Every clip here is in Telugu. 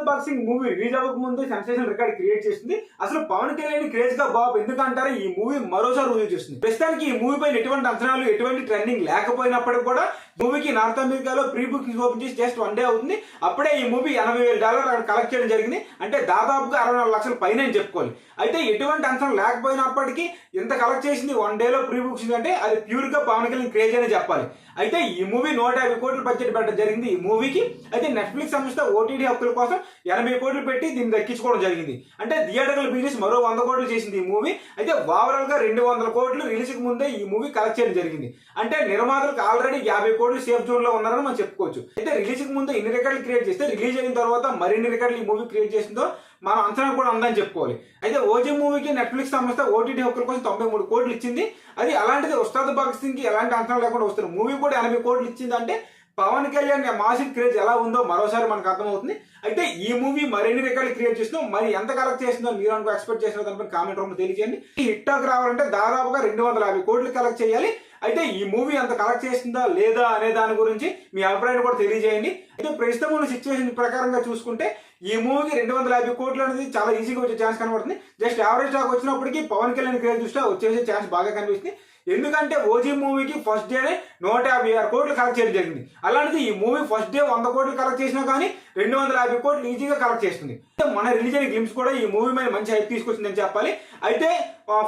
భగత్ సింగ్ మూవీ రిలీజ్ అవ్వక ముందు సెన్సేషన్ రికార్డ్ క్రియేట్ చేసింది. అసలు పవన్ కళ్యాణ్ క్రేజ్ గా బాబు ఎందుకంటారు ఈ మూవీ మరోసారి రుజువు చేస్తుంది. ప్రస్తుతానికి ఈ మూవీ పైన ఎటువంటి అంచనాలు ఎటువంటి ట్రెండింగ్ లేకపోయినప్పటికీ కూడా మూవీకి నార్త్ అమెరికాలో ప్రీ బుకింగ్ ఓపెన్ చేసి జస్ట్ 1 డే అవుతుంది. అప్పుడే ఈ మూవీ $80,000 కలెక్ట్ చేయడం జరిగింది. అంటే దాదాపుగా 64 లక్షల పైన అని చెప్పుకోవాలి. అయితే ఎటువంటి అంచనా లేకపోయినప్పటికీ ఇంత కలెక్ట్ చేసింది 1 డేలో ప్రీ బుకింగ్ అంటే అది ప్యూర్ గా పవన్ కళ్యాణ్ క్రేజ్ అనే చెప్పాలి. అయితే ఈ మూవీ 150 కోట్ల బడ్జెట్ పెట్టడం జరిగింది ఈ మూవీకి. అయితే నెట్ఫ్లిక్స్ సంస్థ ఓటీటీ హక్కుల కోసం 80 కోట్లు పెట్టి దీన్ని దక్కించుకోవడం జరిగింది. అంటే థియేటర్ల బిజినెస్ మరో 100 కోట్లు చేసింది ఈ మూవీ. అయితే ఓవరాల్ గా 200 కోట్లు రిలీజ్ కి ముందే ఈ మూవీ కలెక్ట్ చేయడం జరిగింది. అంటే నిర్మాతలకు ఆల్రెడీ 50 కోట్లు సేఫ్ జోన్ లో ఉన్నారని మనం చెప్పుకోవచ్చు. అయితే రిలీజ్ కి ముందు ఎన్ని రికార్డులు క్రియేట్ చేస్తే రిలీజ్ అయిన తర్వాత మరిన్ని రికార్డులు ఈ మూవీ క్రియేట్ చేసిందో మనం అంచనా కూడా ఉందని చెప్పుకోవాలి. అయితే ఓజీ మూవీకి నెట్ఫ్లిక్స్ సంస్థ ఓటీటీ హక్కుల కోసం 93 కోట్లు ఇచ్చింది. అది అలాంటిది ఉస్తాద్ భగత్ సింగ్ కి ఎలాంటి అంచనా లేకుండా వస్తుంది. మూవీ కూడా 80 కోట్లు ఇచ్చింది. అంటే పవన్ కళ్యాణ్ మాసిక్ క్రేజ్ ఎలా ఉందో మరోసారి మనకు అర్థమవుతుంది. అయితే ఈ మూవీ మరిన్ని రికార్డులు క్రియేట్ చేస్తుందో మరి ఎంత కలెక్ట్ చేసిందో మీరు అనుకో ఎక్స్పెక్ట్ చేసిన దానిపై కామెంట్ రూపంలో తెలియజేయండి. ఈ హిట్ టాక్ రావాలంటే దాదాపుగా 250 కోట్లు కలెక్ట్ చేయాలి. అయితే ఈ మూవీ అంత కలెక్ట్ చేసిందా లేదా అనే దాని గురించి మీ అభిప్రాయాన్ని కూడా తెలియజేయండి. అయితే ప్రస్తుతం ఉన్న సిచ్యువేషన్ ప్రకారంగా చూసుకుంటే ఈ మూవీకి 250 కోట్లు అనేది చాలా ఈజీగా వచ్చే ఛాన్స్ కనబడుతుంది. జస్ట్ యావరేజ్ టాక్ వచ్చినప్పటికీ పవన్ కళ్యాణ్ క్రేజ్ దృష్ట్యా వచ్చేసే ఛాన్స్ బాగా కనిపిస్తుంది. ఎందుకంటే ఓజీ మూవీకి ఫస్ట్ డేనే 156 కోట్లు కలెక్ట్ చేయడం జరిగింది. అలాంటిది ఈ మూవీ ఫస్ట్ డే 100 కోట్లు కలెక్ట్ చేసినా కానీ 250 కోట్లు ఈజీగా కలెక్ట్ చేస్తుంది. మన రిలీజ్ అయిన గ్లిమ్స్ కూడా ఈ మూవీ మీద మంచి హైప్ తీసుకొచ్చిందని చెప్పాలి. అయితే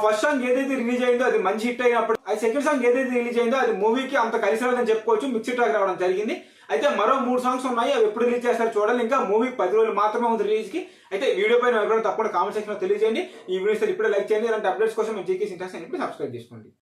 ఫస్ట్ సాంగ్ ఏదైతే రిలీజ్ అయిందో అది మంచి హిట్ అయినప్పుడు అది సెకండ్ సాంగ్ ఏదైతే రిలీజ్ అయిందో అది మూవీకి అంత కలిసి రాదని చెప్పుకోవచ్చు. మిక్స్డ్ టాక్ రావడం జరిగింది. అయితే మరో 3 సాంగ్స్ ఉన్నాయి. అవి ఎప్పుడు రిలీజ్ చేస్తారో చూడాలి. ఇంకా మూవీ 10 రోజులు మాత్రమే ఉంది రిలీజ్ కి. అయితే వీడియో పైన ఎవరైనా తప్పకుండా కామెంట్ సెక్షన్ లో తెలియజేయండి. ఈ వీడియోస్ ఇప్పుడే లైక్ చేయండి. ఇలాంటి అప్డేట్స్ కోసం జీకే ఇంట్రెస్ట్ సబ్స్క్రైబ్ చేసుకోండి.